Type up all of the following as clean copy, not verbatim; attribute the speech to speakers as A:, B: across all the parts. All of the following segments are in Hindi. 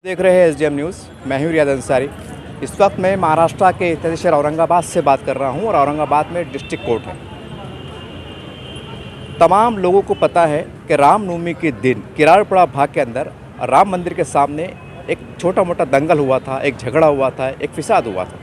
A: देख रहे हैं एसडीएम न्यूज़। मैं हूं रियाद अंसारी। इस वक्त मैं महाराष्ट्र के तहसील शहर औरंगाबाद से बात कर रहा हूं और औरंगाबाद में डिस्ट्रिक्ट कोर्ट है। तमाम लोगों को पता है कि रामनवमी के दिन किराड़पड़ा भाग के अंदर राम मंदिर के सामने एक छोटा मोटा दंगल हुआ था, एक झगड़ा हुआ था, एक फिसाद हुआ था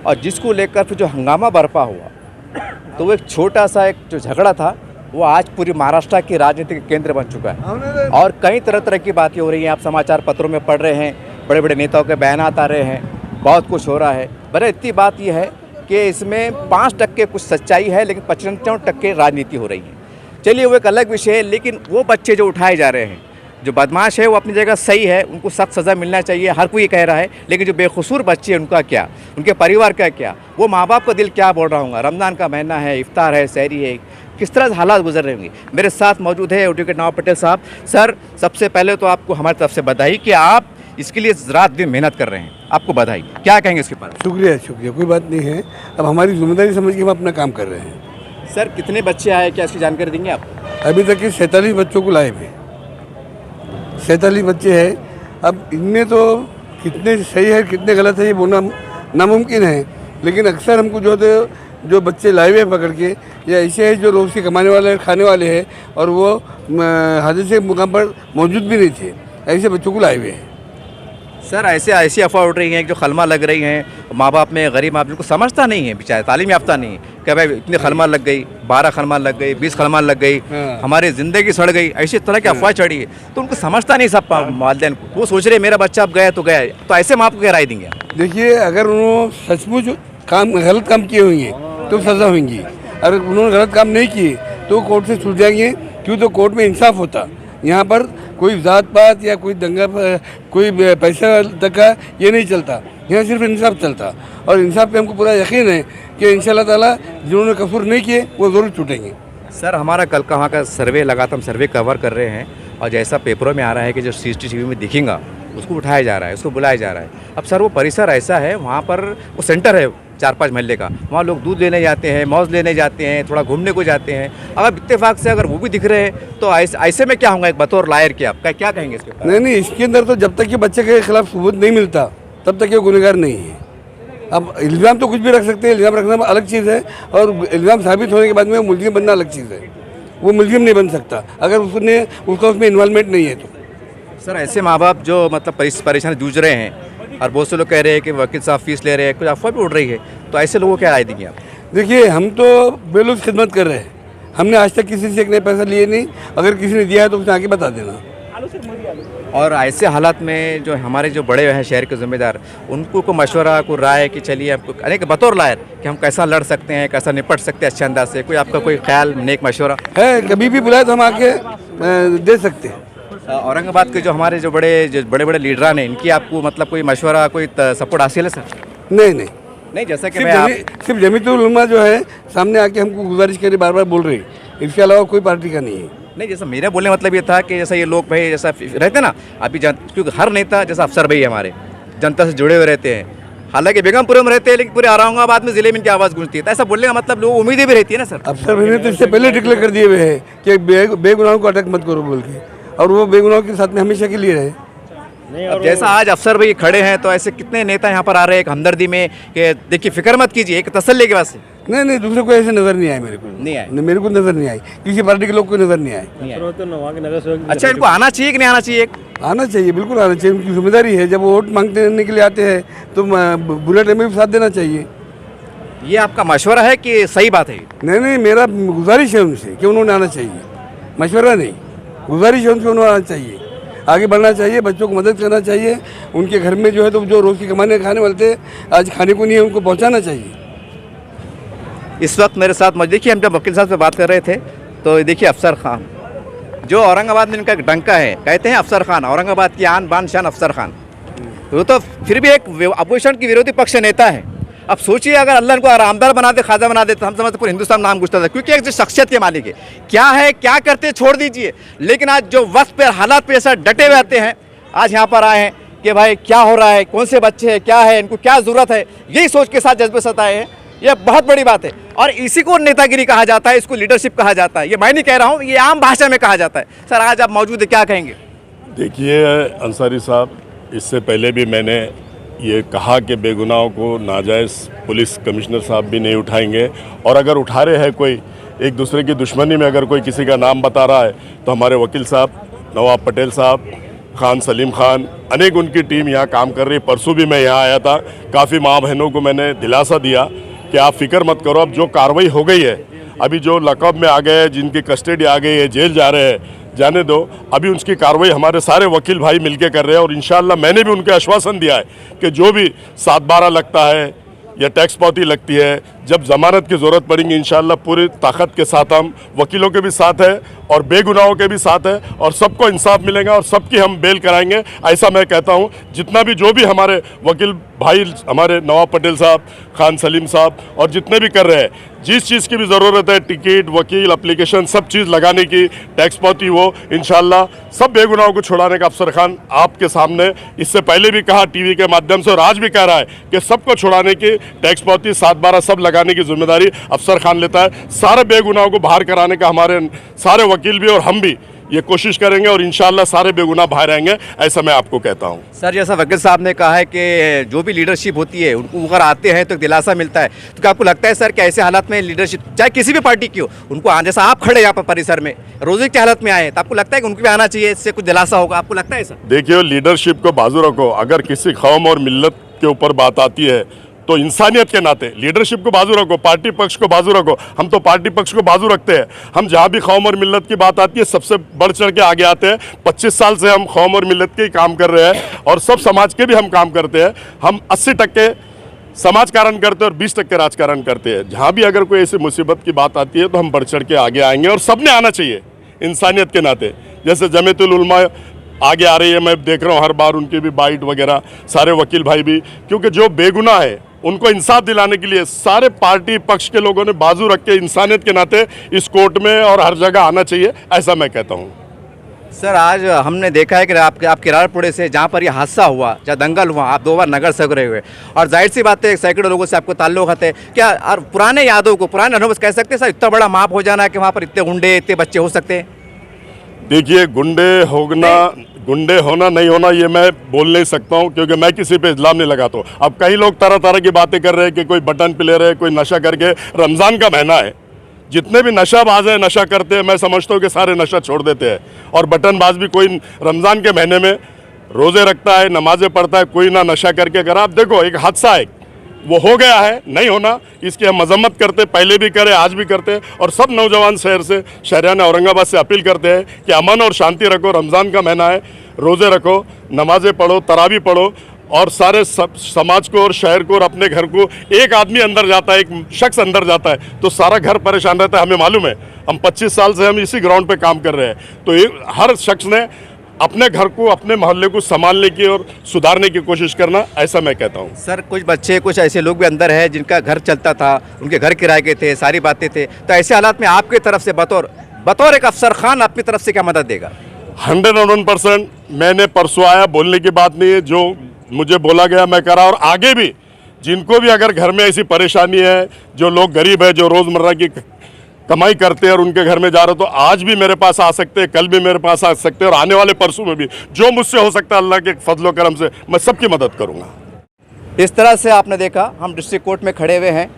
A: और जिसको लेकर फिर जो हंगामा बरपा हुआ तो वो एक छोटा सा एक जो झगड़ा था वो आज पूरी महाराष्ट्र की राजनीति के केंद्र बन चुका है और कई तरह तरह की बातें हो रही हैं। आप समाचार पत्रों में पढ़ रहे हैं, बड़े बड़े नेताओं के बयानात आ रहे हैं, बहुत कुछ हो रहा है। बड़े इतनी बात यह है कि इसमें 5% कुछ सच्चाई है लेकिन 95% राजनीति हो रही है। चलिए वो एक अलग विषय है, लेकिन वो बच्चे जो उठाए जा रहे हैं, जो बदमाश है वो अपनी जगह सही है, उनको सख्त सज़ा मिलना चाहिए, हर कोई कह रहा है। लेकिन जो बेकसूर बच्चे हैं उनका क्या, उनके परिवार का क्या, वो माँ बाप का दिल क्या बोल रहा होगा। रमज़ान का महीना है, इफ्तार है, सहरी है, किस तरह हालात गुजर रहे होंगे। मेरे साथ मौजूद है एडवोकेट नवाब पटेल साहब। सर, सबसे पहले तो आपको हमारी तरफ से बधाई कि आप इसके लिए रात दिन मेहनत कर रहे हैं, आपको बधाई। क्या कहेंगे इसके बारे में?
B: शुक्रिया, कोई बात नहीं है। अब हमारी जिम्मेदारी समझ के हम अपना काम कर रहे हैं।
A: सर, कितने बच्चे आए, क्या इसकी जानकारी देंगे आप?
B: अभी तक के 47 बच्चों को लाए हुए, 47 बच्चे हैं। अब इनमें तो कितने सही है कितने गलत है ये बोलना नामुमकिन है, लेकिन अक्सर हमको जो बच्चे लाए हुए पकड़ के या ऐसे है जो रोज़ के कमाने वाले खाने वाले हैं और वो हादसे के मुकाम पर मौजूद भी नहीं थे, ऐसे बच्चों को लाए हुए हैं।
A: सर, ऐसी अफवाह उठ रही हैं जो खलमा लग रही हैं, माँ बाप में गरीब माँ बाप को समझता नहीं है, बेचारे तालीम याफ्ता नहीं है कि भाई इतनी खलमा लग गई, 12 खलमा लग गई, 20 खलमा लग गई, हमारी ज़िंदगी सड़ गई, ऐसी तरह की अफवाह चढ़ी है। तो उनको समझता नहीं सब वालिदैन को। वो सोच रहे मेरा बच्चा अब गया तो गया, तो ऐसे माँ बाप को क्या राय देंगे?
B: देखिए, अगर उन्होंने सचमुच गलत काम किए होंगे तो सज़ा होंगी, अगर उन्होंने गलत काम नहीं किए तो कोर्ट से छूट जाएंगे। क्यों? तो कोर्ट में इंसाफ होता। यहाँ पर कोई जात पात या कोई दंगा कोई पैसा तक का ये नहीं चलता, यहाँ सिर्फ इंसाफ चलता और इंसाफ पे हमको पूरा यकीन है कि इंशाल्लाह ताला जिन्होंने कसूर नहीं किए वो ज़रूर छूटेंगे।
A: सर, हमारा कल का वहाँ का सर्वे लगा था, हम सर्वे कवर कर रहे हैं और जैसा पेपरों में आ रहा है कि जो CCTV में दिखेगा उसको उठाया जा रहा है, उसको बुलाया जा रहा है। अब सर, वो परिसर ऐसा है, वहाँ पर वो सेंटर है 4-5 महल्ले का, वहाँ लोग दूध लेने जाते हैं, मौज लेने जाते हैं, थोड़ा घूमने को जाते हैं। अगर इत्तेफाक से अगर वो भी दिख रहे हैं तो ऐसे में क्या होगा? एक बतौर लायर के आप क्या कहेंगे इसके ऊपर?
B: नहीं, इसके अंदर तो जब तक कि बच्चे के खिलाफ सबूत नहीं मिलता तब तक ये गुनहगार नहीं है। अब इल्ज़ाम तो कुछ भी रख सकते हैं, इल्ज़ाम रखना अलग चीज़ है और इल्ज़ाम साबित होने के बाद में मुलजिम बनना अलग चीज़ है। वो मुलजिम नहीं बन सकता अगर उसका उसमें इन्वॉल्वमेंट नहीं है तो।
A: सर, ऐसे माँ बाप जो मतलब परेशान जूझ रहे हैं और बहुत से लोग कह रहे हैं कि वकील साहब फीस ले रहे हैं, कुछ अफवाह भी उड़ रही है, तो ऐसे लोगों को क्या राय देंगे आप?
B: देखिए, हम तो बेलूस खिदमत कर रहे हैं, हमने आज तक किसी से एक नया पैसा लिए नहीं। अगर किसी ने दिया है तो उसने आके बता देना।
A: और ऐसे हालात में जो हमारे जो बड़े हैं शहर के जिम्मेदार, उनको को मशवरा को राय कि चलिए आपको अनेक बतौर लायर कि हम कैसा लड़ सकते हैं, कैसा निपट सकते हैं अच्छे अंदाज से, कोई आपका कोई ख्याल, नेक मशवरा
B: है? कभी भी बुलाए तो हम आके दे सकते हैं।
A: औरंगाबाद के जो हमारे जो बड़े लीडरान हैं, इनकी आपको मतलब कोई मशवरा, कोई सपोर्ट हासिल है सर? नहीं, जैसा कि
B: सिर्फ जमीयतुल उलमा जो है सामने आके हमको गुजारिश करे, बार बार बोल रही, इसके अलावा कोई पार्टी का नहीं है।
A: नहीं, जैसा मेरा बोलने मतलब ये था कि जैसा ये लोग भाई जैसा रहते ना अभी क्योंकि हर नेता जैसा अफसर भाई हमारे जनता से जुड़े हुए रहते हैं, हालांकि बेगमपुर में रहते हैं लेकिन पूरे औरंगाबाद में जिले में इनकी आवाज़ गूंजती है। तो ऐसा बोलने का मतलब लोग उम्मीदें भी रहती है ना सर?
B: अफसर भाई ने तो इससे पहले डिक्लेयर कर दिए हुए हैं कि बेगुनाहों को अटैक मत करो बोल के, और वो बेगुनाहों के साथ में हमेशा के लिए रहे।
A: अब जैसा आज अफसर भाई खड़े हैं तो ऐसे कितने नेता यहाँ पर आ रहे हैं एक हमदर्दी में कि देखिए फिक्र मत कीजिए, एक तसल्ली के बाद से।
B: नहीं, दूसरे को ऐसे नजर नहीं आए, मेरे को नजर नहीं आई, किसी पार्टी के लोग को नजर नहीं आए।
A: अच्छा, इनको आना चाहिए कि नहीं आना चाहिए?
B: आना चाहिए, बिल्कुल आना चाहिए, उनकी जिम्मेदारी है। जब वो वोट मांगने के लिए आते हैं तो बुरे टाइम में भी साथ देना चाहिए।
A: ये आपका मशवरा है कि सही बात है?
B: नहीं, मेरा गुजारिश है उनसे कि उन्होंने आना चाहिए, मशवरा नहीं, गुजारिश है उनसे, उन्होंने आना चाहिए, आगे बढ़ना चाहिए, बच्चों को मदद करना चाहिए। उनके घर में जो है तो जो रोज़ की कमाने खाने वाले थे आज खाने को नहीं है, उनको पहुंचाना चाहिए।
A: इस वक्त मेरे साथ देखिए, हम जब वकील साहब से बात कर रहे थे तो देखिए अफसर खान जो औरंगाबाद में इनका एक डंका है, कहते हैं अफसर खान, औरंगाबाद की आन बान शान अफसर खान, वो तो फिर भी एक अपोजिशन की विरोधी पक्ष नेता है। अब सोचिए अगर अल्लाह को आरामदार बना दे, खाजा बना दे तो हम समझते पूरे हिंदुस्तान नाम गुजरता था, क्योंकि एक जो शख्सियत के मालिक है, क्या करते छोड़ दीजिए, लेकिन आज जो वक्त पे हालात पे ऐसा डटे हुए आते हैं, आज यहाँ पर आए हैं कि भाई क्या हो रहा है, कौन से बच्चे हैं, क्या है, इनको क्या ज़रूरत है, यही सोच के साथ जज्बे से आए हैं। यह बहुत बड़ी बात है और इसी को नेतागिरी कहा जाता है, इसको लीडरशिप कहा जाता है। ये मैं नहीं कह रहा हूँ, ये आम भाषा में कहा जाता है। सर, आज आप मौजूद है, क्या कहेंगे?
C: देखिए अंसारी साहब, इससे पहले भी मैंने ये कहा कि बेगुनाहों को नाजायज़ पुलिस कमिश्नर साहब भी नहीं उठाएंगे, और अगर उठा रहे हैं कोई एक दूसरे की दुश्मनी में अगर कोई किसी का नाम बता रहा है तो हमारे वकील साहब नवाब पटेल साहब, खान सलीम खान, अनेक उनकी टीम यहाँ काम कर रही है। परसों भी मैं यहाँ आया था, काफ़ी माँ बहनों को मैंने दिलासा दिया कि आप फिक्र मत करो, अब जो कार्रवाई हो गई है, अभी जो लकब में आ गए हैं, जिनकी कस्टडी आ गई है, जेल जा रहे हैं, जाने दो, अभी उसकी कार्रवाई हमारे सारे वकील भाई मिलके कर रहे हैं। और इंशाल्लाह मैंने भी उनके आश्वासन दिया है कि जो भी 7/12 लगता है या टैक्स पावती लगती है, जब ज़मानत की ज़रूरत पड़ेगी इंशाल्लाह पूरी ताकत के साथ हम वकीलों के भी साथ है और बेगुनाहों के भी साथ है, और सबको इंसाफ मिलेगा और सबकी हम बेल कराएंगे। ऐसा मैं कहता हूँ, जितना भी जो भी हमारे वकील भाई, हमारे नवाब पटेल साहब, खान सलीम साहब, और जितने भी कर रहे हैं, जिस चीज़ की भी ज़रूरत है, टिकट, वकील, एप्लीकेशन, सब चीज़ लगाने की, टैक्स पावती, वो इंशाल्लाह सब बेगुनाहों को छुड़ाने का अफसर खान आपके सामने इससे पहले भी कहा टीवी के माध्यम से, और आज भी कह रहा है कि सबको छुड़ाने की, टैक्स पावती 7/12 सब लगाने की जिम्मेदारी अफसर खान लेता है। सारे बेगुनाहों को बाहर कराने का हमारे सारे वकील भी और हम भी ये कोशिश करेंगे, और इंशाल्लाह सारे बेगुनाह बाहर आएंगे, ऐसा मैं आपको कहता हूँ।
A: सर, जैसा वकील साहब ने कहा है कि जो भी लीडरशिप होती है उनको अगर आते हैं तो दिलासा मिलता है, तो क्या आपको लगता है सर कि ऐसे हालात में लीडरशिप चाहे किसी भी पार्टी की हो, उनको जैसा आप खड़े यहाँ पर परिसर में रोजे की हालत में आए, तो आपको लगता है कि उनको भी आना चाहिए, इससे कुछ दिलासा होगा, आपको लगता है सर?
C: देखिए, लीडरशिप को बाजू रखो, अगर किसी कौम और मिल्लत के ऊपर बात आती है तो इंसानियत के नाते लीडरशिप को बाजू रखो, पार्टी पक्ष को बाजू रखो। हम तो पार्टी पक्ष को बाजू रखते हैं। हम जहाँ भी कौम और मिल्लत की बात आती है सबसे बढ़ चढ़ के आगे आते हैं। 25 साल से हम कौम और मिल्लत के ही काम कर रहे हैं, और सब समाज के भी हम काम करते हैं। हम 80% समाजकारण करते हैं और 20% राजकारण करते हैं। जहाँ भी अगर कोई ऐसी मुसीबत की बात आती है तो हम बढ़ चढ़ के आगे आएंगे, और सबने आना चाहिए इंसानियत के नाते। जैसे जमीयतुल उलमा आगे आ रही है, मैं देख रहा हूँ हर बार उनकी भी बाइट वगैरह, सारे वकील भाई भी, क्योंकि जो बेगुनाह है उनको इंसाफ दिलाने के लिए सारे पार्टी पक्ष के लोगों ने बाजू रख के इंसानियत के नाते इस कोर्ट में और हर जगह आना चाहिए, ऐसा मैं कहता हूँ।
A: सर, आज हमने देखा है कि आप किरारपुड़े से जहाँ पर यह हादसा हुआ, जहाँ दंगल हुआ, आप 2 बार नगर सेवक रहे हुए, और जाहिर सी बात है सैकड़ों लोगों से आपको ताल्लुक़ है। क्या और पुराने यादों को, पुराने अनुभव कह सकते हैं सर, इतना बड़ा माप हो जाना है कि वहाँ पर इतने गुंडे, इतने बच्चे हो सकते हैं?
C: देखिए, गुंडे होना नहीं होना ये मैं बोल नहीं सकता हूँ, क्योंकि मैं किसी पे इल्ज़ाम नहीं लगाता हूँ। अब कई लोग तरह तरह की बातें कर रहे हैं कि कोई बटन प्ले रहे, कोई नशा करके। रमज़ान का महीना है, जितने भी नशाबाज हैं, नशा करते हैं, मैं समझता हूँ कि सारे नशा छोड़ देते हैं। और बटनबाज भी कोई रमज़ान के महीने में रोज़े रखता है, नमाज़ें पढ़ता है, कोई ना नशा करके। अगर आप देखो, एक हादसा है, वो हो गया है, नहीं होना, इसकी हम मजम्मत करते, पहले भी करे, आज भी करते, और सब नौजवान शहर से, शहरियान औरंगाबाद से अपील करते हैं कि अमन और शांति रखो। रमज़ान का महीना है, रोज़े रखो, नमाज़ें पढ़ो, तरावी पढ़ो, और सारे समाज को और शहर को और अपने घर को, एक आदमी अंदर जाता है, एक शख्स अंदर जाता है तो सारा घर परेशान रहता है। हमें मालूम है, हम 25 साल से हम इसी ग्राउंड पे काम कर रहे हैं, तो हर शख्स ने अपने घर को, अपने मोहल्ले को संभालने की और सुधारने की कोशिश करना, ऐसा मैं कहता हूँ।
A: सर, कुछ बच्चे, कुछ ऐसे लोग भी अंदर हैं जिनका घर चलता था, उनके घर किराए के थे, सारी बातें थे, तो ऐसे हालात में आपकी तरफ से बतौर एक अफसर खान अपनी तरफ से क्या मदद देगा?
C: 101% मैंने परसों आया, बोलने की बात नहीं है, जो मुझे बोला गया मैं करा। और आगे भी जिनको भी अगर घर में ऐसी परेशानी है, जो लोग गरीब है, जो रोज़मर्रा की कमाई करते हैं और उनके घर में जा रहे हो, तो आज भी मेरे पास आ सकते हैं, कल भी मेरे पास आ सकते हैं, और आने वाले परसों में भी जो मुझसे हो सकता है अल्लाह के फजलो करम से मैं सबकी मदद करूँगा।
A: इस तरह से आपने देखा, हम डिस्ट्रिक्ट कोर्ट में खड़े हुए हैं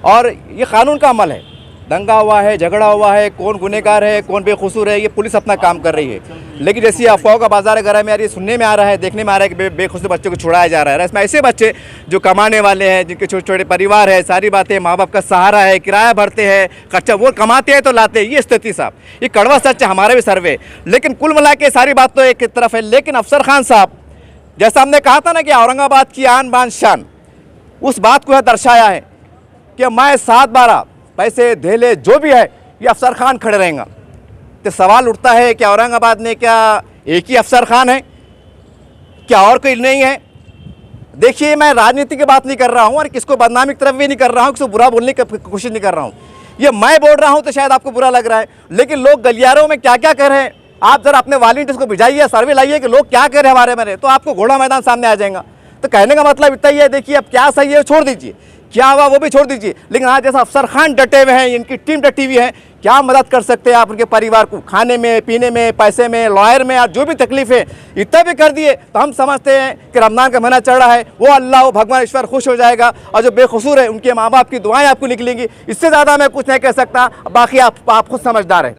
A: और ये कानून का अमल है। दंगा हुआ है, झगड़ा हुआ है, कौन गुनहगार है, कौन बेकसूर है, ये पुलिस अपना काम कर रही है। लेकिन जैसे अफवाहों का बाजार अगर में आ रही है, सुनने में आ रहा है, देखने में आ रहा है कि बेकसूर बच्चों को छुड़ाया जा रहा है। इसमें ऐसे बच्चे जो कमाने वाले हैं, जिनके छोटे छोटे परिवार है, सारी बातें, माँ बाप का सहारा है, किराया भरते हैं, खर्चा वो कमाते हैं तो लाते हैं, ये स्थिति साहब, ये कड़वा सच है, हमारे भी सर्वे। लेकिन कुल मिला के सारी बात तो एक तरफ है। लेकिन अफसर खान साहब, जैसा हमने कहा था ना कि औरंगाबाद की आन बान शान, उस बात को यह दर्शाया है कि मैं 7/12 पैसे धेले जो भी है ये अफसर खान खड़े रहेंगे। तो सवाल उठता है कि औरंगाबाद में क्या एक ही अफसर खान है, क्या और कोई नहीं है? देखिए, मैं राजनीति की बात नहीं कर रहा हूँ और किसको बदनामी की तरफ भी नहीं कर रहा हूँ, किसको बुरा बोलने की कोशिश नहीं कर रहा हूँ। ये मैं बोल रहा हूँ तो शायद आपको बुरा लग रहा है, लेकिन लोग गलियारों में क्या क्या कर रहे हैं, आप जरा अपने वॉलंटियर्स को भिजाइए, सर्वे लाइए कि लोग क्या कर रहे हैं हमारे में, तो आपको घोड़ा मैदान सामने आ जाएगा। तो कहने का मतलब इतना ही है। देखिए, अब क्या सही है छोड़ दीजिए, क्या हुआ वो भी छोड़ दीजिए, लेकिन आज जैसा अफसर खान डटे हुए हैं, इनकी टीम डटी हुई है क्या मदद कर सकते हैं आप उनके परिवार को, खाने में, पीने में, पैसे में, लॉयर में, आप जो भी तकलीफ है इतना भी कर दिए तो हम समझते हैं कि रमज़ान का महीना चल रहा है, वो अल्लाह, वो भगवान ईश्वर खुश हो जाएगा और जो बेकसूर है उनके माँ बाप की दुआएं आपको निकलेंगी। इससे ज़्यादा मैं कुछ नहीं कह सकता, बाकी आप खुद समझदार हैं।